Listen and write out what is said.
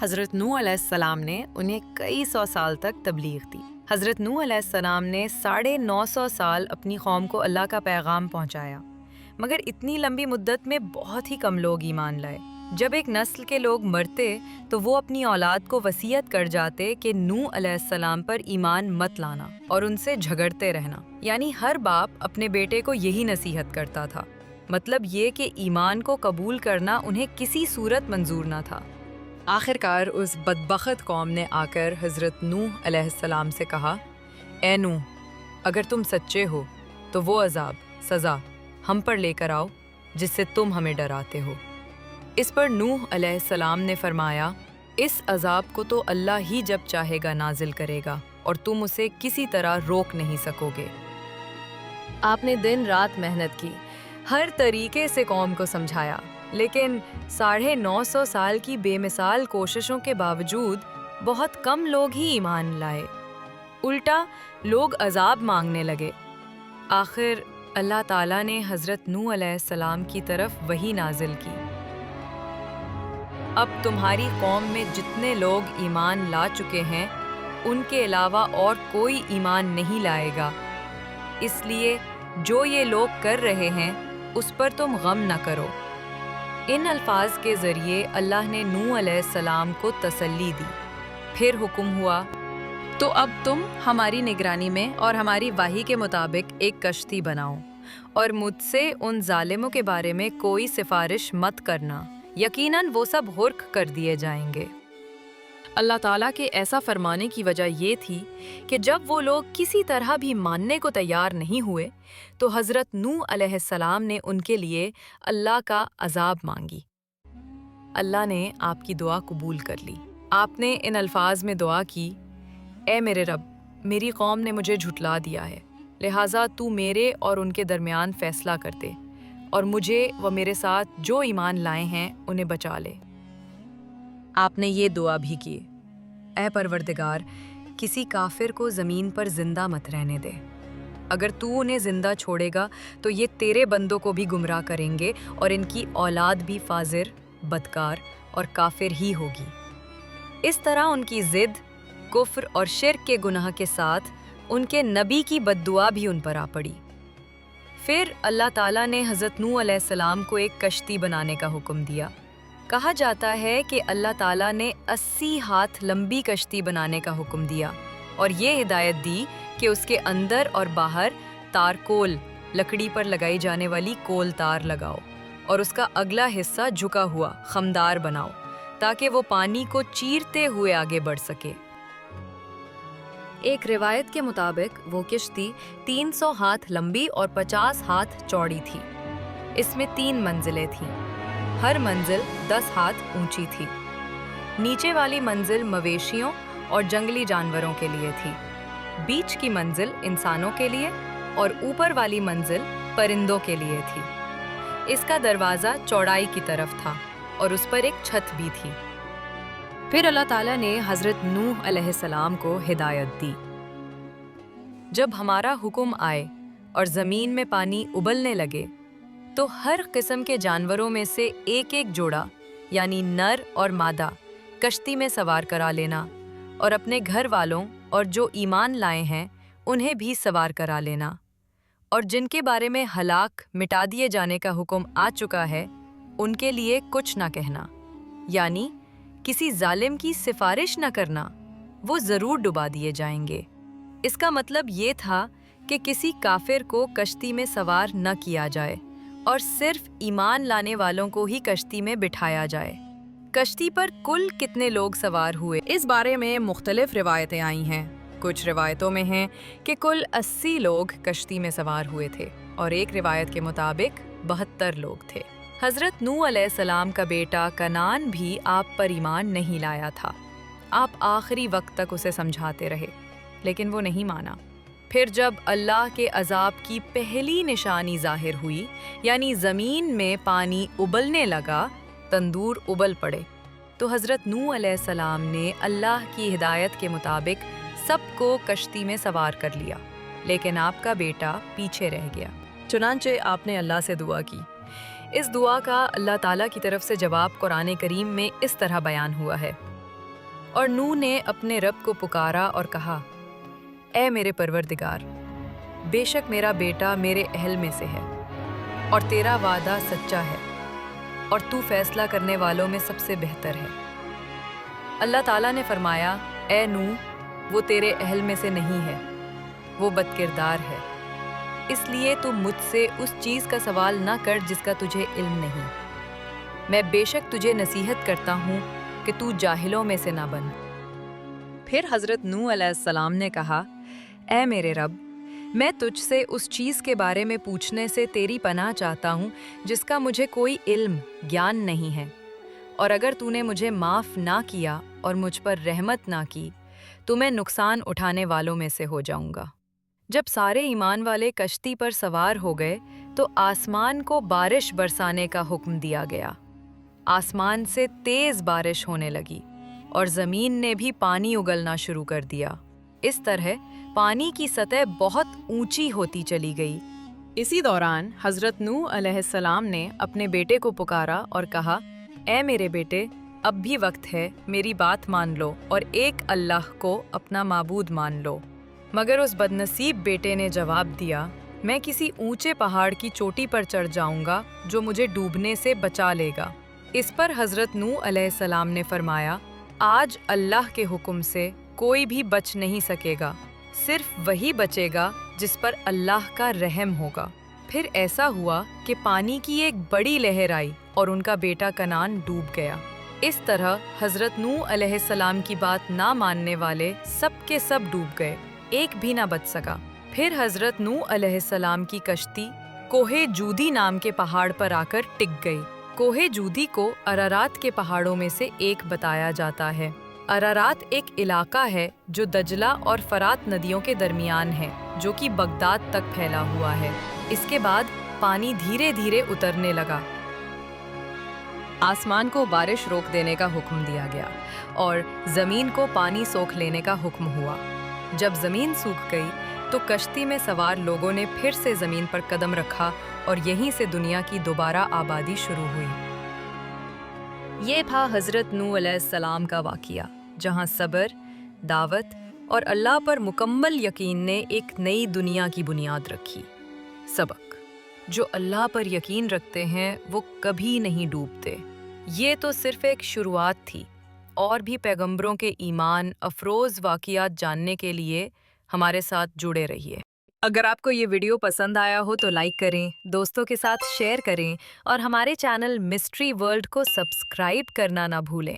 حضرت نوح علیہ السلام نے انہیں کئی سو سال تک تبلیغ دی۔ حضرت نوح علیہ السلام نے 950 سال اپنی قوم کو اللہ کا پیغام پہنچایا، مگر اتنی لمبی مدت میں بہت ہی کم لوگ ایمان لائے۔ جب ایک نسل کے لوگ مرتے تو وہ اپنی اولاد کو وصیت کر جاتے کہ نوح علیہ السلام پر ایمان مت لانا اور ان سے جھگڑتے رہنا، یعنی ہر باپ اپنے بیٹے کو یہی نصیحت کرتا تھا، مطلب یہ کہ ایمان کو قبول کرنا انہیں کسی صورت منظور نہ تھا۔ آخرکار اس بدبخت قوم نے آ کر حضرت نوح علیہ السلام سے کہا، اے نوح، اگر تم سچے ہو تو وہ عذاب، سزا ہم پر لے کر آؤ جس سے تم ہمیں ڈراتے ہو۔ اس پر نوح علیہ السلام نے فرمایا، اس عذاب کو تو اللہ ہی جب چاہے گا نازل کرے گا اور تم اسے کسی طرح روک نہیں سکو گے۔ آپ نے دن رات محنت کی، ہر طریقے سے قوم کو سمجھایا، لیکن 950 سال کی بے مثال کوششوں کے باوجود بہت کم لوگ ہی ایمان لائے۔ الٹا لوگ عذاب مانگنے لگے۔ آخر اللہ تعالیٰ نے حضرت نوح علیہ السلام کی طرف وحی نازل کی، اب تمہاری قوم میں جتنے لوگ ایمان لا چکے ہیں ان کے علاوہ اور کوئی ایمان نہیں لائے گا، اس لیے جو یہ لوگ کر رہے ہیں اس پر تم غم نہ کرو۔ ان الفاظ کے ذریعے اللہ نے نوح علیہ السلام کو تسلی دی۔ پھر حکم ہوا، تو اب تم ہماری نگرانی میں اور ہماری وحی کے مطابق ایک کشتی بناؤ اور مجھ سے ان ظالموں کے بارے میں کوئی سفارش مت کرنا، یقیناً وہ سب غرق کر دیے جائیں گے۔ اللہ تعالیٰ کے ایسا فرمانے کی وجہ یہ تھی کہ جب وہ لوگ کسی طرح بھی ماننے کو تیار نہیں ہوئے تو حضرت نوح علیہ السلام نے ان کے لیے اللہ کا عذاب مانگی۔ اللہ نے آپ کی دعا قبول کر لی۔ آپ نے ان الفاظ میں دعا کی، اے میرے رب، میری قوم نے مجھے جھٹلا دیا ہے، لہٰذا تو میرے اور ان کے درمیان فیصلہ کر دے اور مجھے و میرے ساتھ جو ایمان لائے ہیں انہیں بچا لے۔ آپ نے یہ دعا بھی کی، اے پروردگار، کسی کافر کو زمین پر زندہ مت رہنے دے، اگر تو انہیں زندہ چھوڑے گا تو یہ تیرے بندوں کو بھی گمراہ کریں گے اور ان کی اولاد بھی فاجر، بدکار اور کافر ہی ہوگی۔ اس طرح ان کی ضد، کفر اور شرک کے گناہ کے ساتھ ان کے نبی کی بد دعا بھی ان پر آ پڑی۔ پھر اللہ تعالیٰ نے حضرت نوح علیہ السلام کو ایک کشتی بنانے کا حکم دیا۔ کہا جاتا ہے کہ اللہ تعالیٰ نے 80 ہاتھ لمبی کشتی بنانے کا حکم دیا اور یہ ہدایت دی کہ اس کے اندر اور باہر تارکول، لکڑی پر لگائی جانے والی کول تار لگاؤ اور اس کا اگلا حصہ جھکا ہوا خمدار بناؤ تاکہ وہ پانی کو چیرتے ہوئے آگے بڑھ سکے۔ ایک روایت کے مطابق وہ کشتی 300 ہاتھ لمبی اور 50 ہاتھ چوڑی تھی۔ اس میں 3 منزلیں تھیں، ہر منزل 10 ہاتھ اونچی تھی۔ نیچے والی منزل مویشیوں اور جنگلی جانوروں کے لیے تھی، بیچ کی منزل انسانوں کے لیے اور اوپر والی منزل پرندوں کے لیے تھی۔ اس کا دروازہ چوڑائی کی طرف تھا اور اس پر ایک چھت بھی تھی۔ پھر اللہ تعالیٰ نے حضرت نوح علیہ السلام کو ہدایت دی، جب ہمارا حکم آئے اور زمین میں پانی ابلنے لگے تو ہر قسم کے جانوروں میں سے ایک ایک جوڑا، یعنی نر اور مادہ، کشتی میں سوار کرا لینا اور اپنے گھر والوں اور جو ایمان لائے ہیں انہیں بھی سوار کرا لینا، اور جن کے بارے میں ہلاک مٹا دیے جانے کا حکم آ چکا ہے ان کے لیے کچھ نہ کہنا، یعنی کسی ظالم کی سفارش نہ کرنا، وہ ضرور ڈبا دیے جائیں گے۔ اس کا مطلب یہ تھا کہ کسی کافر کو کشتی میں سوار نہ کیا جائے اور صرف ایمان لانے والوں کو ہی کشتی میں بٹھایا جائے۔ کشتی پر کل کتنے لوگ سوار ہوئے اس بارے میں مختلف روایتیں آئی ہیں۔ کچھ روایتوں میں ہیں کہ کل 80 لوگ کشتی میں سوار ہوئے تھے اور ایک روایت کے مطابق 72 لوگ تھے۔ حضرت نوح علیہ السلام کا بیٹا کنعان بھی آپ پر ایمان نہیں لایا تھا۔ آپ آخری وقت تک اسے سمجھاتے رہے لیکن وہ نہیں مانا۔ پھر جب اللہ کے عذاب کی پہلی نشانی ظاہر ہوئی، یعنی زمین میں پانی ابلنے لگا، تندور ابل پڑے، تو حضرت نوح علیہ السلام نے اللہ کی ہدایت کے مطابق سب کو کشتی میں سوار کر لیا، لیکن آپ کا بیٹا پیچھے رہ گیا۔ چنانچہ آپ نے اللہ سے دعا کی۔ اس دعا کا اللہ تعالیٰ کی طرف سے جواب قرآن کریم میں اس طرح بیان ہوا ہے، اور نوح نے اپنے رب کو پکارا اور کہا، اے میرے پروردگار، بے شک میرا بیٹا میرے اہل میں سے ہے اور تیرا وعدہ سچا ہے اور تو فیصلہ کرنے والوں میں سب سے بہتر ہے۔ اللہ تعالیٰ نے فرمایا، اے نوح، وہ تیرے اہل میں سے نہیں ہے، وہ بد کردار ہے، اس لیے تو مجھ سے اس چیز کا سوال نہ کر جس کا تجھے علم نہیں۔ میں بے شک تجھے نصیحت کرتا ہوں کہ تو جاہلوں میں سے نہ بن۔ پھر حضرت نوح علیہ السلام نے کہا، اے میرے رب، میں تجھ سے اس چیز کے بارے میں پوچھنے سے تیری پناہ چاہتا ہوں جس کا مجھے کوئی علم، گیان نہیں ہے، اور اگر تو نے مجھے معاف نہ کیا اور مجھ پر رحمت نہ کی تو میں نقصان اٹھانے والوں میں سے ہو جاؤں گا۔ جب سارے ایمان والے کشتی پر سوار ہو گئے تو آسمان کو بارش برسانے کا حکم دیا گیا۔ آسمان سے تیز بارش ہونے لگی اور زمین نے بھی پانی اگلنا شروع کر دیا۔ اس طرح پانی کی سطح بہت اونچی ہوتی چلی گئی۔ اسی دوران حضرت نوح علیہ السلام نے اپنے بیٹے کو پکارا اور کہا، اے میرے بیٹے، اب بھی وقت ہے، میری بات مان لو اور ایک اللہ کو اپنا معبود مان لو۔ مگر اس بدنصیب بیٹے نے جواب دیا، میں کسی اونچے پہاڑ کی چوٹی پر چڑھ جاؤں گا جو مجھے ڈوبنے سے بچا لے گا۔ اس پر حضرت نوح علیہ السلام نے فرمایا، آج اللہ کے حکم سے کوئی بھی بچ نہیں سکے گا، صرف وہی بچے گا جس پر اللہ کا رحم ہوگا۔ پھر ایسا ہوا کہ پانی کی ایک بڑی لہر آئی اور ان کا بیٹا کنعان ڈوب گیا۔ اس طرح حضرت نوح علیہ السلام کی بات نہ ماننے والے سب کے سب ڈوب گئے، ایک بھی نہ بچ سکا۔ پھر حضرت نوح علیہ السلام کی کشتی کوہ جودی نام کے پہاڑ پر آ کر ٹک گئی۔ کوہ جودی کو ارارات کے پہاڑوں میں سے ایک بتایا جاتا ہے۔ ارارات ایک علاقہ ہے جو دجلہ اور فرات ندیوں کے درمیان ہے، جو کہ بغداد تک پھیلا ہوا ہے۔ اس کے بعد پانی دھیرے دھیرے اترنے لگا۔ آسمان کو بارش روک دینے کا حکم دیا گیا اور زمین کو پانی سوکھ لینے کا حکم ہوا۔ جب زمین سوکھ گئی تو کشتی میں سوار لوگوں نے پھر سے زمین پر قدم رکھا اور یہیں سے دنیا کی دوبارہ آبادی شروع ہوئی۔ یہ تھا حضرت نوح علیہ السلام کا واقعہ، جہاں صبر، دعوت اور اللہ پر مکمل یقین نے ایک نئی دنیا کی بنیاد رکھی۔ سبق: جو اللہ پر یقین رکھتے ہیں وہ کبھی نہیں ڈوبتے۔ یہ تو صرف ایک شروعات تھی، اور بھی پیغمبروں کے ایمان افروز واقعات جاننے کے لیے ہمارے ساتھ جڑے رہیے۔ اگر آپ کو یہ ویڈیو پسند آیا ہو تو لائک کریں، دوستوں کے ساتھ شیئر کریں اور ہمارے چینل مسٹری ورلڈ کو سبسکرائب کرنا نہ بھولیں۔